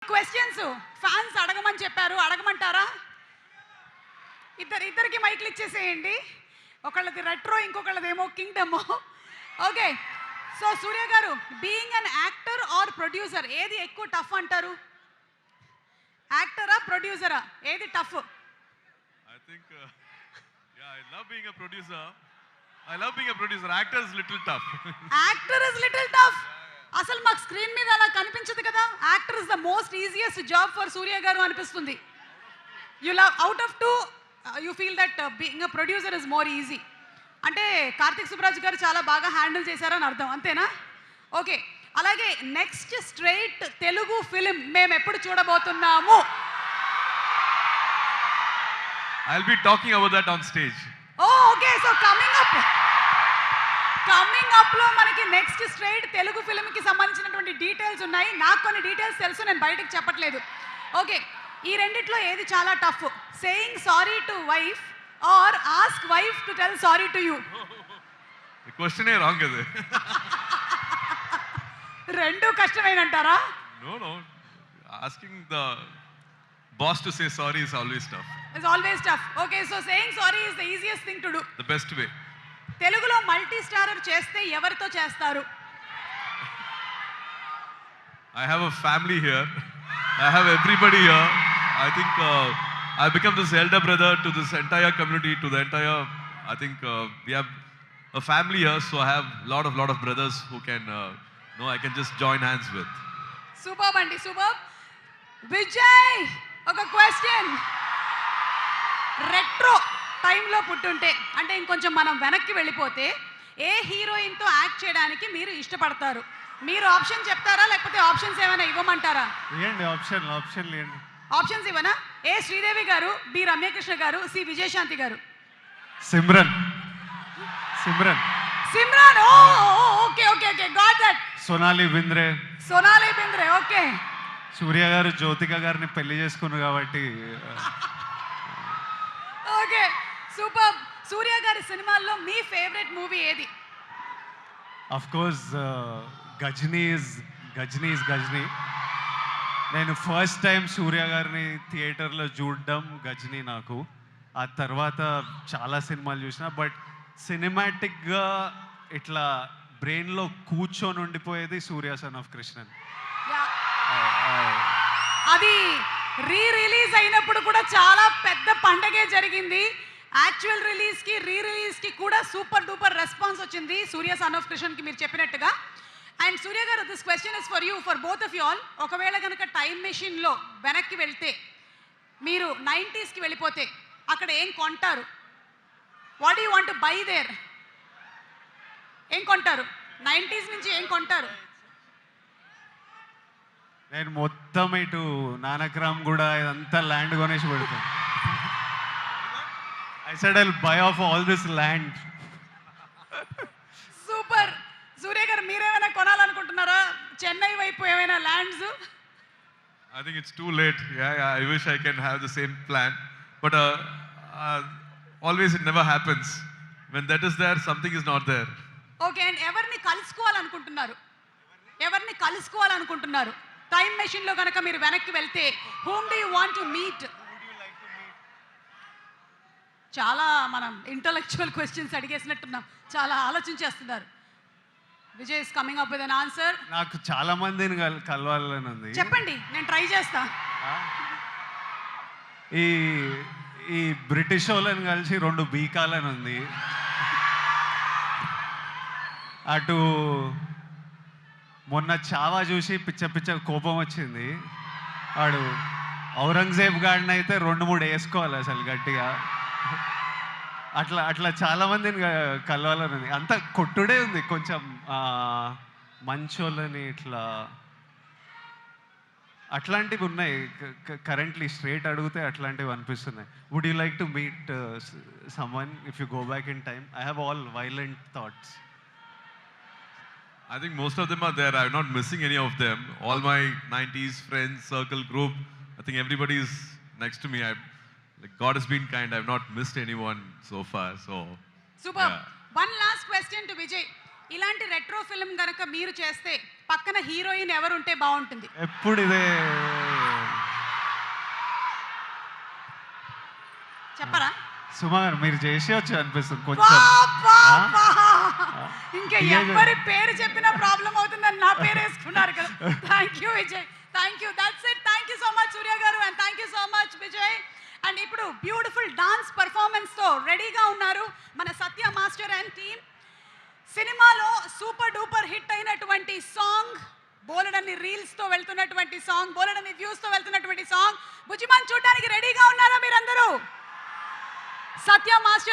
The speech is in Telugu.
క్వశ్చన్స్ ఫ్యాన్స్ అడగమని చెప్పారు, అడగమంటారా? ఇద్దరికి మైక్లు ఇచ్చేసేయండి. ఒకళ్ళది రెట్రో, ఇంకొకళ్ళదేమో కింగ్డమ్. ఓకే, సో సూర్య గారు, being an actor are producer ఏది ఎక్కువ టఫ్ అంటారు? యాక్టరా ప్రొడ్యూసరా, ఏది tough? I think I love being a producer. Actor is little tough. Actor is little tough. అసలు మాకు స్క్రీన్ మీద అలా కనిపించదు కదా. Actor is the most easiest job for Suriya గారు అనిపిస్తుంది. You love out of two you feel that being a producer is more easy. అంటే కార్తిక్ సుబ్రాజ్ గారు చాలా బాగా హ్యాండిల్ చేశారని అర్థం, అంతేనా? ఓకే, అలాగే నెక్స్ట్ స్ట్రైట్ తెలుగు ఫిలిం మేము ఎప్పుడు చూడబోతున్నాము? I'll be talking about that on stage. Okay, so coming up లో మనకి నెక్స్ట్ స్ట్రైట్ తెలుగు ఫిల్మ్ కి సంబంధించినటువంటి డీటెయిల్స్ ఉన్నాయి. నాకు కొన్ని డీటెయిల్స్ తెలుసు, నేను బయటకు చెప్పట్లేదు. ఓకే, ఈ రెండిట్లో ఏది చాలా tough? Saying sorry to wife or ask wife to tell sorry to you? The question is wrong is it? రెండు కష్టమేనంటారా? No. Asking the boss to say sorry is always tough. It's always tough. Okay, so saying sorry is the easiest thing to do. The best way. తెలుగులో మల్టీ స్టారర్ చేస్తే ఎవరితో చేస్తారు? I have a family here. I have everybody here. I think I become this elder brother to this entire community, to the entire. I think we have a family here, so I have lot of brothers who can. I can just join hands with. Superb andi, superb. Vijay, ఒక క్వశ్చన్. రెట్రో టైంలో పుట్టుంటే, అంటే ఇంకొంచెం మనం వెనక్కి వెళ్ళిపోతే, ఏ హీరోయిన్తో యాక్ట్ చేయడానికి మీరు ఇష్టపడతారు? మీరు ఆప్షన్ చెప్తారా, లేకపోతే ఆప్షన్స్ ఏమైనా ఇవ్వమంటారా? ఆప్షన్స్ ఇవ్వనా? ఏ శ్రీదేవి గారు, బి రమ్యకృష్ణ గారు, సి విజయశాంతి గారు? Simran. Okay, got that. Sonali Bendre. Okay. Suriya గారు జ్యోతిక గారిని పెళ్లి చేసుకున్నారు కాబట్టి. Okay, super. సూర్య గారి సినిమాల్లో మీ ఫేవరెట్ మూవీ ఏది? Of course Ghazni. నేను ఫస్ట్ టైం సూర్య గారిని థియేటర్లో చూడడం గజ్నీ నాకు. ఆ తర్వాత చాలా సినిమాలు చూసిన, బట్ సినిమాటిక్గా ఇట్లా బ్రెయిన్లో కూర్చొని ఉండిపోయేది సూర్య సన్ ఆఫ్ కృష్ణన్. అది రిలీజ్ అయినప్పుడు కూడా చాలా పెద్ద పండగే జరిగింది. యాక్చువల్ రిలీజ్కి రిలీజ్కి కూడా సూపర్ డూపర్ రెస్పాన్స్ వచ్చింది సూర్య సన్ ఆఫ్ కృష్ణన్కి, మీరు చెప్పినట్టుగా. అండ్ సూర్య గారు, this question is for you, for both of you all. ఒకవేళ కనుక టైం మెషిన్లో వెనక్కి వెళ్తే, మీరు 90స్కి వెళ్ళిపోతే అక్కడ ఏం కొంటారు? What do you want to by their? ఏం కొంటారు? 90s నుంచి ఏం కొంటారు? నేను మొత్తం ఇటు నానక్రామ్ కూడా ఇదంతా ల్యాండ్ కొనేసి పెడతాను. I said I'll buy off all this land. Super. Suriya గారు, మీరేమైనా కొనాలనుకుంటున్నారా? చెన్నై వైపు ఏమైనా lands? I think it's too late. Yeah, I wish I can have the same plan, but always it never happens. When that is there, something is not there. Okay, and ఎవరిని కలుసుకోవాలనుకుంటున్నారు? టైం మెషిన్లో కనుక మీరు వెనక్కి వెళ్తే, whom do you want to meet? చాలా మనం ఇంటలెక్చువల్ క్వశ్చన్స్ అడిగేసినట్టున్నాం, చాలా ఆలోచించేస్తున్నారు. Vijay is coming up with an answer. నాకు చాలా మందిని కలవాలని ఉంది. చెప్పండి, నేను ట్రై చేస్తా. ఈ బ్రిటిష్ వాళ్ళని కలిసి 2 బీకాలని ఉంది. అటు మొన్న చావా చూసి పిచ్చ కోపం వచ్చింది. వాడు ఔరంగజేబ్ గాడిని అయితే 2-3 వేసుకోవాలి అసలు గట్టిగా. అట్లా చాలా మందిని కలవాలని ఉంది. అంత కొట్టుడే ఉంది, కొంచెం మంచోళ్ళని ఇట్లా అట్లాంటివి ఉన్నాయి. కరెంట్లీ స్ట్రేట్ అడిగితే అట్లాంటివి అనిపిస్తున్నాయి. Would you like to meet someone if you go back in time? I have all violent thoughts. I think most of them are there. I'm not missing any of them. All my 90s friends, circle, group, I think everybody is next to me. God has been kind. I've not missed anyone so far. So super. Yeah. One last question to Vijay. ఇలాంటి రెట్రో ఫిల్మ్ గనక మీరు చేస్తే పక్కన హీరోయిన్ ఎవరు ఉంటే బాగుంటుంది? ఎప్పుడు ఇదే చెప్పరా? సుమా గారు మీరు చేసేయచ్చు అనిపిస్తుంది కొంచెం. అబ్బబ్బబ్బా! ఇంకా విజయ్ ఎవరి పేరు చెప్పినా ప్రాబ్లం అవుతుందని నా పేరు వేసుకున్నారు కదా. Thank you Vijay, thank you, that's it. Thank you so much Suriya గారు and thank you so much Vijay. And ఇప్పుడు బ్యూటిఫుల్ డాన్స్ పర్ఫార్మెన్స్తో రెడీగా ఉన్నారు మన సత్య మాస్టర్ అండ్ టీమ్. సినిమాలో సూపర్ డూపర్ హిట్ అయినటువంటి సాంగ్, బోలెడన్ని రీల్స్తో వెళ్తున్నటువంటి సాంగ్, బోలెడన్ని వ్యూస్తో వెళ్తున్నటువంటి సాంగ్ బుజ్జిమాన్ చూడడానికి రెడీగా ఉన్నారా మీరందరూ? సత్య మాస్టర్